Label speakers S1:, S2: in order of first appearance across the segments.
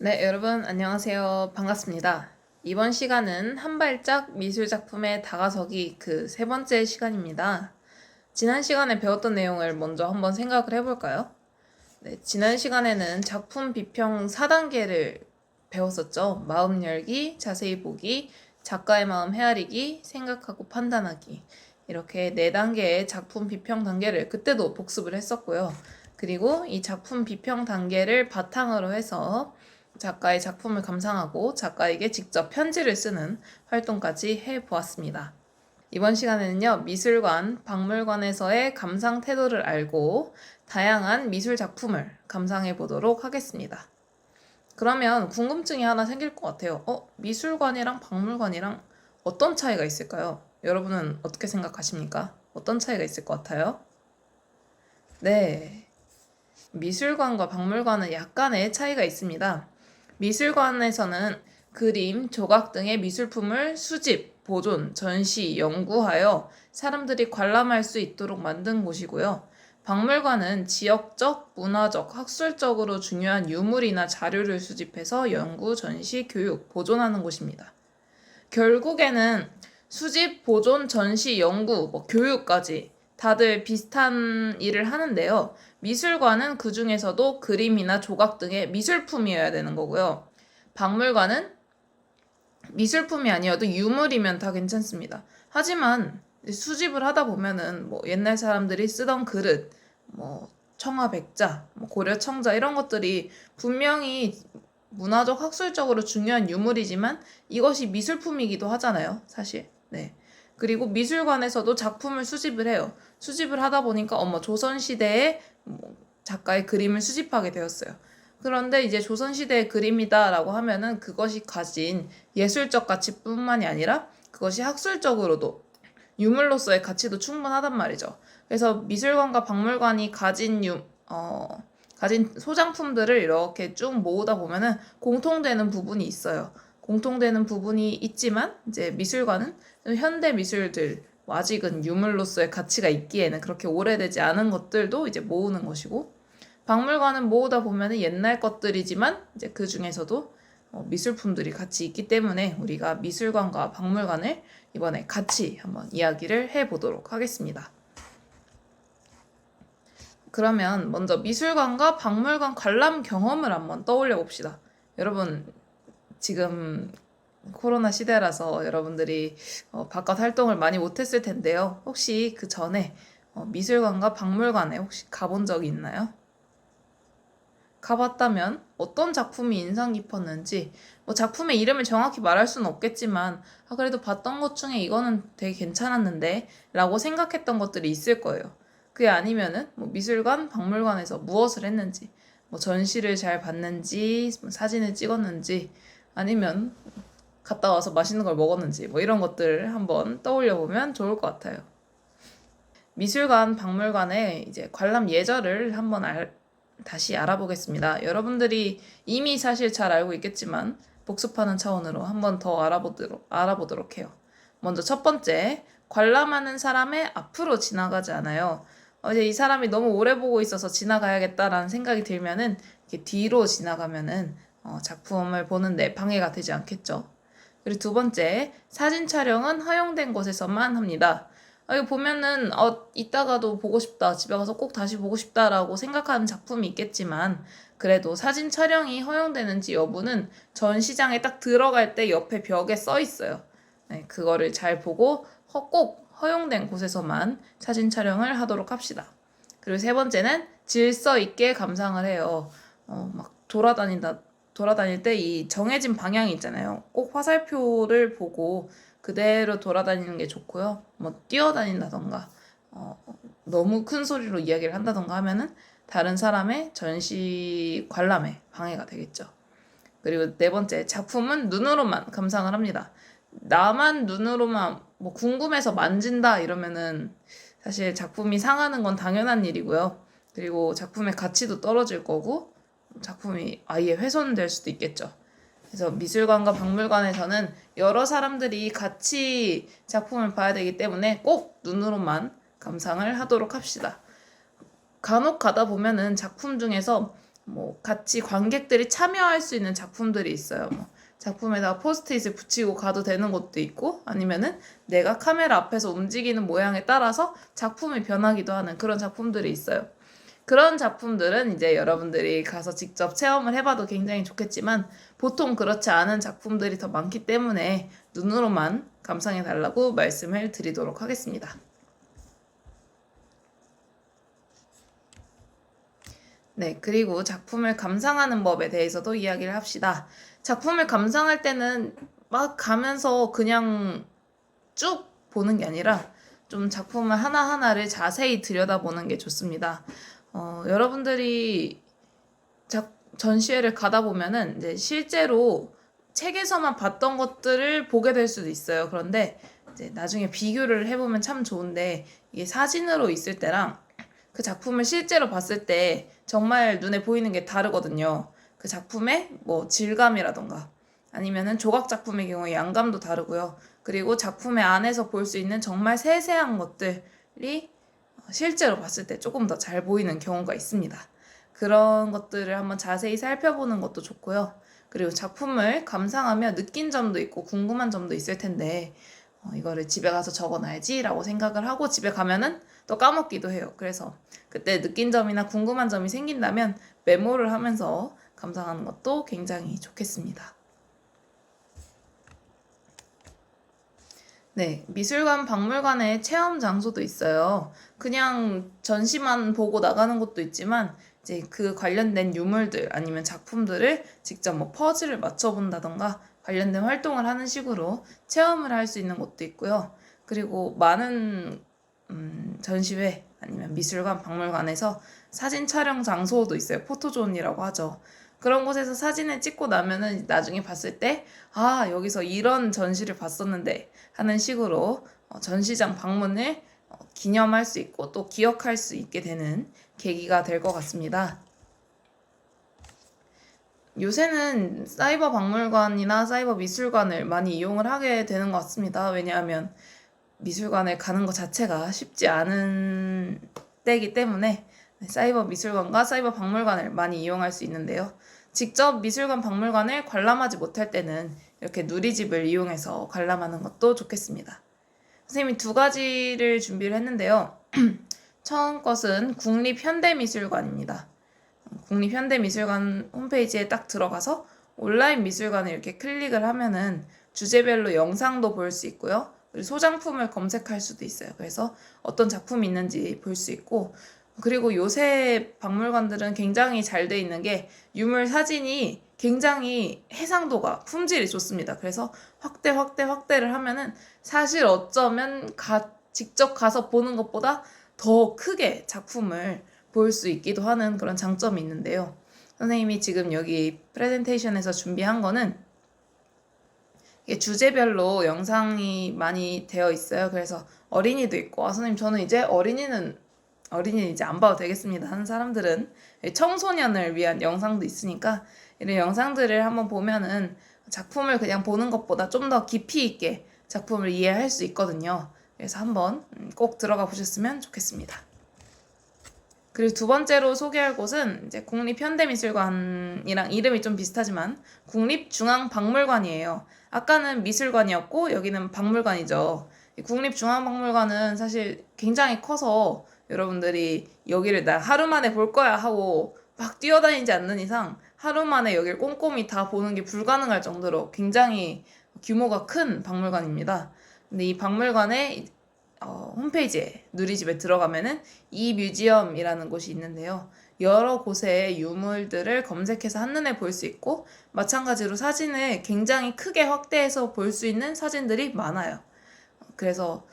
S1: 네, 여러분 안녕하세요. 반갑습니다. 이번 시간은 한 발짝 미술 작품에 다가서기 그 세 번째 시간입니다. 지난 시간에 배웠던 내용을 먼저 한번 생각을 해볼까요? 네, 지난 시간에는 작품 비평 4단계를 배웠었죠. 마음 열기, 자세히 보기, 작가의 마음 헤아리기, 생각하고 판단하기. 이렇게 4단계의 작품 비평 단계를 그때도 복습을 했었고요. 그리고 이 작품 비평 단계를 바탕으로 해서 작가의 작품을 감상하고 작가에게 직접 편지를 쓰는 활동까지 해보았습니다. 이번 시간에는요, 미술관, 박물관에서의 감상 태도를 알고 다양한 미술 작품을 감상해 보도록 하겠습니다. 그러면 궁금증이 하나 생길 것 같아요. 미술관이랑 박물관이랑 어떤 차이가 있을까요? 여러분은 어떻게 생각하십니까? 어떤 차이가 있을 것 같아요? 네. 미술관과 박물관은 약간의 차이가 있습니다. 미술관에서는 그림, 조각 등의 미술품을 수집, 보존, 전시, 연구하여 사람들이 관람할 수 있도록 만든 곳이고요. 박물관은 지역적, 문화적, 학술적으로 중요한 유물이나 자료를 수집해서 연구, 전시, 교육, 보존하는 곳입니다. 결국에는 수집, 보존, 전시, 연구, 교육까지 다들 비슷한 일을 하는데요. 미술관은 그 중에서도 그림이나 조각 등의 미술품이어야 되는 거고요. 박물관은 미술품이 아니어도 유물이면 다 괜찮습니다. 하지만 수집을 하다 보면은 옛날 사람들이 쓰던 그릇, 청아백자, 고려 청자 이런 것들이 분명히 문화적 학술적으로 중요한 유물이지만 이것이 미술품이기도 하잖아요, 사실. 네. 그리고 미술관에서도 작품을 수집을 해요. 수집을 하다 보니까 조선시대에 작가의 그림을 수집하게 되었어요. 그런데 이제 조선시대의 그림이다라고 하면은 그것이 가진 예술적 가치뿐만이 아니라 그것이 학술적으로도 유물로서의 가치도 충분하단 말이죠. 그래서 미술관과 박물관이 가진 소장품들을 이렇게 쭉 모으다 보면은 공통되는 부분이 있어요. 공통되는 부분이 있지만 이제 미술관은 현대 미술들 아직은 유물로서의 가치가 있기에는 그렇게 오래되지 않은 것들도 이제 모으는 것이고, 박물관은 모으다 보면은 옛날 것들이지만 이제 그 중에서도 미술품들이 같이 있기 때문에 우리가 미술관과 박물관을 이번에 같이 한번 이야기를 해보도록 하겠습니다. 그러면 먼저 미술관과 박물관 관람 경험을 한번 떠올려 봅시다. 여러분, 지금 코로나 시대라서 여러분들이 바깥 활동을 많이 못했을 텐데요. 혹시 그 전에 미술관과 박물관에 혹시 가본 적이 있나요? 가봤다면 어떤 작품이 인상 깊었는지, 작품의 이름을 정확히 말할 수는 없겠지만 그래도 봤던 것 중에 이거는 되게 괜찮았는데 라고 생각했던 것들이 있을 거예요. 그게 아니면은 미술관, 박물관에서 무엇을 했는지, 전시를 잘 봤는지, 사진을 찍었는지, 아니면 갔다 와서 맛있는 걸 먹었는지 이런 것들을 한번 떠올려 보면 좋을 것 같아요. 미술관, 박물관의 이제 관람 예절을 한번 다시 알아보겠습니다. 여러분들이 이미 사실 잘 알고 있겠지만 복습하는 차원으로 한번 더 알아보도록 해요. 먼저 첫 번째, 관람하는 사람의 앞으로 지나가지 않아요. 이제 이 사람이 너무 오래 보고 있어서 지나가야겠다라는 생각이 들면은 이렇게 뒤로 지나가면은 작품을 보는데 방해가 되지 않겠죠. 그리고 두 번째, 사진 촬영은 허용된 곳에서만 합니다. 이거 보면은 이따가도 보고 싶다, 집에 가서 꼭 다시 보고 싶다라고 생각하는 작품이 있겠지만 그래도 사진 촬영이 허용되는지 여부는 전시장에 딱 들어갈 때 옆에 벽에 써 있어요. 네, 그거를 잘 보고 꼭 허용된 곳에서만 사진 촬영을 하도록 합시다. 그리고 세 번째는 질서 있게 감상을 해요. 막 돌아다닐 때 이 정해진 방향이 있잖아요. 꼭 화살표를 보고 그대로 돌아다니는 게 좋고요. 뛰어다닌다던가 너무 큰 소리로 이야기를 한다던가 하면은 다른 사람의 전시 관람에 방해가 되겠죠. 그리고 네 번째, 작품은 눈으로만 감상을 합니다. 나만 눈으로만 궁금해서 만진다 이러면은 사실 작품이 상하는 건 당연한 일이고요. 그리고 작품의 가치도 떨어질 거고 작품이 아예 훼손될 수도 있겠죠. 그래서 미술관과 박물관에서는 여러 사람들이 같이 작품을 봐야 되기 때문에 꼭 눈으로만 감상을 하도록 합시다. 간혹 가다 보면은 작품 중에서 뭐 같이 관객들이 참여할 수 있는 작품들이 있어요. 뭐 작품에다가 포스트잇을 붙이고 가도 되는 것도 있고, 아니면은 내가 카메라 앞에서 움직이는 모양에 따라서 작품이 변하기도 하는 그런 작품들이 있어요. 그런 작품들은 이제 여러분들이 가서 직접 체험을 해봐도 굉장히 좋겠지만, 보통 그렇지 않은 작품들이 더 많기 때문에 눈으로만 감상해 달라고 말씀을 드리도록 하겠습니다. 네, 그리고 작품을 감상하는 법에 대해서도 이야기를 합시다. 작품을 감상할 때는 막 가면서 그냥 쭉 보는 게 아니라 좀 작품을 하나하나를 자세히 들여다보는 게 좋습니다. 여러분들이 전시회를 가다 보면은 이제 실제로 책에서만 봤던 것들을 보게 될 수도 있어요. 그런데 이제 나중에 비교를 해보면 참 좋은데, 이게 사진으로 있을 때랑 그 작품을 실제로 봤을 때 정말 눈에 보이는 게 다르거든요. 그 작품의 뭐 질감이라던가 아니면은 조각 작품의 경우에 양감도 다르고요. 그리고 작품의 안에서 볼 수 있는 정말 세세한 것들이 실제로 봤을 때 조금 더 잘 보이는 경우가 있습니다. 그런 것들을 한번 자세히 살펴보는 것도 좋고요. 그리고 작품을 감상하며 느낀 점도 있고 궁금한 점도 있을 텐데, 이거를 집에 가서 적어놔야지 라고 생각을 하고 집에 가면은 또 까먹기도 해요. 그래서 그때 느낀 점이나 궁금한 점이 생긴다면 메모를 하면서 감상하는 것도 굉장히 좋겠습니다. 네, 미술관, 박물관에 체험 장소도 있어요. 그냥 전시만 보고 나가는 것도 있지만, 이제 그 관련된 유물들 아니면 작품들을 직접 뭐 퍼즐을 맞춰본다던가 관련된 활동을 하는 식으로 체험을 할 수 있는 곳도 있고요. 그리고 많은 전시회 아니면 미술관, 박물관에서 사진 촬영 장소도 있어요. 포토존이라고 하죠. 그런 곳에서 사진을 찍고 나면은 나중에 봤을 때, 아, 여기서 이런 전시를 봤었는데 하는 식으로 전시장 방문을 기념할 수 있고 또 기억할 수 있게 되는 계기가 될 것 같습니다. 요새는 사이버 박물관이나 사이버 미술관을 많이 이용을 하게 되는 것 같습니다. 왜냐하면 미술관을 가는 것 자체가 쉽지 않은 때이기 때문에 사이버 미술관과 사이버 박물관을 많이 이용할 수 있는데요. 직접 미술관, 박물관을 관람하지 못할 때는 이렇게 누리집을 이용해서 관람하는 것도 좋겠습니다. 선생님이 두 가지를 준비를 했는데요. 처음 것은 국립현대미술관입니다. 국립현대미술관 홈페이지에 딱 들어가서 온라인 미술관을 이렇게 클릭을 하면은 주제별로 영상도 볼 수 있고요. 그리고 소장품을 검색할 수도 있어요. 그래서 어떤 작품이 있는지 볼 수 있고, 그리고 요새 박물관들은 굉장히 잘 돼 있는 게 유물 사진이 굉장히 해상도가 품질이 좋습니다. 그래서 확대를 하면은 사실 어쩌면 직접 가서 보는 것보다 더 크게 작품을 볼 수 있기도 하는 그런 장점이 있는데요. 선생님이 지금 여기 프레젠테이션에서 준비한 거는 이게 주제별로 영상이 많이 되어 있어요. 그래서 어린이도 있고, 선생님 저는 이제 어린이는 이제 안 봐도 되겠습니다 하는 사람들은 청소년을 위한 영상도 있으니까 이런 영상들을 한번 보면은 작품을 그냥 보는 것보다 좀 더 깊이 있게 작품을 이해할 수 있거든요. 그래서 한번 꼭 들어가 보셨으면 좋겠습니다. 그리고 두 번째로 소개할 곳은 이제 국립현대미술관이랑 이름이 좀 비슷하지만 국립중앙박물관이에요. 아까는 미술관이었고 여기는 박물관이죠. 국립중앙박물관은 사실 굉장히 커서 여러분들이 여기를 나 하루 만에 볼 거야 하고 막 뛰어다니지 않는 이상 하루 만에 여기를 꼼꼼히 다 보는 게 불가능할 정도로 굉장히 규모가 큰 박물관입니다. 근데 이 박물관에 홈페이지에 누리집에 들어가면은 이 뮤지엄이라는 곳이 있는데요. 여러 곳의 유물들을 검색해서 한눈에 볼 수 있고, 마찬가지로 사진을 굉장히 크게 확대해서 볼 수 있는 사진들이 많아요. 그래서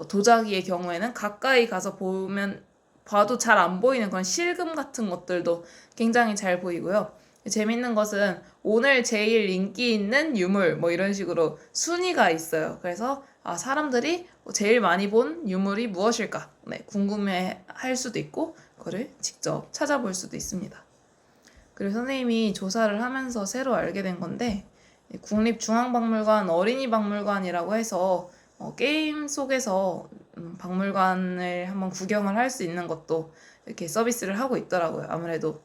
S1: 도자기의 경우에는 가까이 가서 보면 봐도 잘 안 보이는 그런 실금 같은 것들도 굉장히 잘 보이고요. 재밌는 것은 오늘 제일 인기 있는 유물 뭐 이런 식으로 순위가 있어요. 그래서 사람들이 제일 많이 본 유물이 무엇일까? 네, 궁금해 할 수도 있고 그거를 직접 찾아볼 수도 있습니다. 그리고 선생님이 조사를 하면서 새로 알게 된 건데 국립중앙박물관 어린이박물관이라고 해서 게임 속에서 박물관을 한번 구경을 할 수 있는 것도 이렇게 서비스를 하고 있더라고요. 아무래도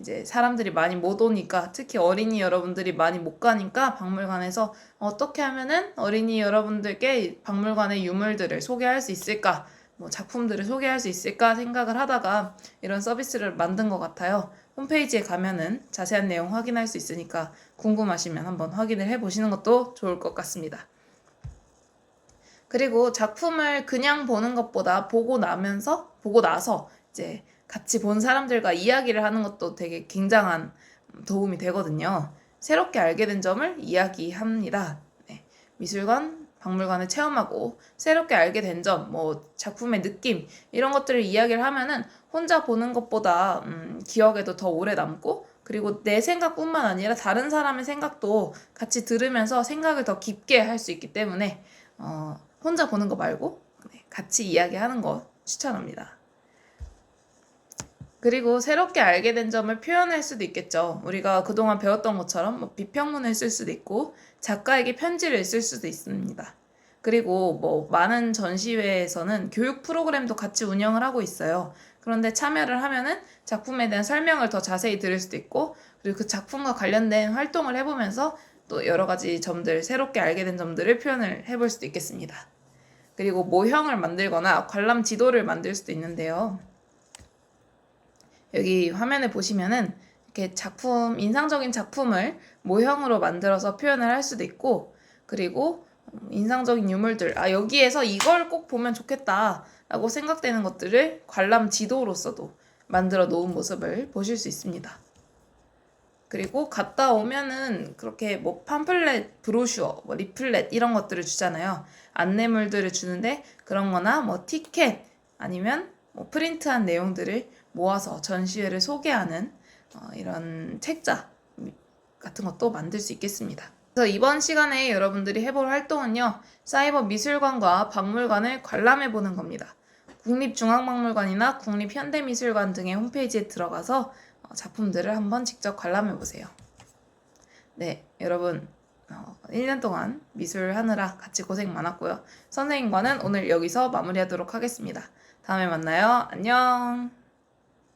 S1: 이제 사람들이 많이 못 오니까, 특히 어린이 여러분들이 많이 못 가니까 박물관에서 어떻게 하면은 어린이 여러분들께 박물관의 유물들을 소개할 수 있을까, 뭐 작품들을 소개할 수 있을까 생각을 하다가 이런 서비스를 만든 것 같아요. 홈페이지에 가면은 자세한 내용 확인할 수 있으니까 궁금하시면 한번 확인을 해보시는 것도 좋을 것 같습니다. 그리고 작품을 그냥 보는 것보다 보고 나서 이제 같이 본 사람들과 이야기를 하는 것도 되게 굉장한 도움이 되거든요. 새롭게 알게 된 점을 이야기합니다. 네. 미술관, 박물관을 체험하고 새롭게 알게 된 점, 뭐 작품의 느낌 이런 것들을 이야기를 하면은 혼자 보는 것보다 기억에도 더 오래 남고, 그리고 내 생각뿐만 아니라 다른 사람의 생각도 같이 들으면서 생각을 더 깊게 할 수 있기 때문에 혼자 보는 거 말고 같이 이야기하는 거 추천합니다. 그리고 새롭게 알게 된 점을 표현할 수도 있겠죠. 우리가 그동안 배웠던 것처럼 뭐 비평문을 쓸 수도 있고 작가에게 편지를 쓸 수도 있습니다. 그리고 뭐 많은 전시회에서는 교육 프로그램도 같이 운영을 하고 있어요. 그런데 참여를 하면은 작품에 대한 설명을 더 자세히 들을 수도 있고, 그리고 그 작품과 관련된 활동을 해보면서 또 여러 가지 점들, 새롭게 알게 된 점들을 표현을 해볼 수도 있겠습니다. 그리고 모형을 만들거나 관람 지도를 만들 수도 있는데요. 여기 화면에 보시면은 이렇게 인상적인 작품을 모형으로 만들어서 표현을 할 수도 있고, 그리고 인상적인 유물들, 여기에서 이걸 꼭 보면 좋겠다 라고 생각되는 것들을 관람 지도로서도 만들어 놓은 모습을 보실 수 있습니다. 그리고 갔다 오면은 그렇게 뭐 팜플렛, 브로슈어, 뭐 리플렛 이런 것들을 주잖아요. 안내물들을 주는데 그런 거나 뭐 티켓 아니면 뭐 프린트한 내용들을 모아서 전시회를 소개하는 이런 책자 같은 것도 만들 수 있겠습니다. 그래서 이번 시간에 여러분들이 해볼 활동은요, 사이버 미술관과 박물관을 관람해 보는 겁니다. 국립중앙박물관이나 국립현대미술관 등의 홈페이지에 들어가서 작품들을 한번 직접 관람해 보세요. 네, 여러분 1년 동안 미술 하느라 같이 고생 많았고요. 선생님과는 오늘 여기서 마무리하도록 하겠습니다. 다음에 만나요. 안녕.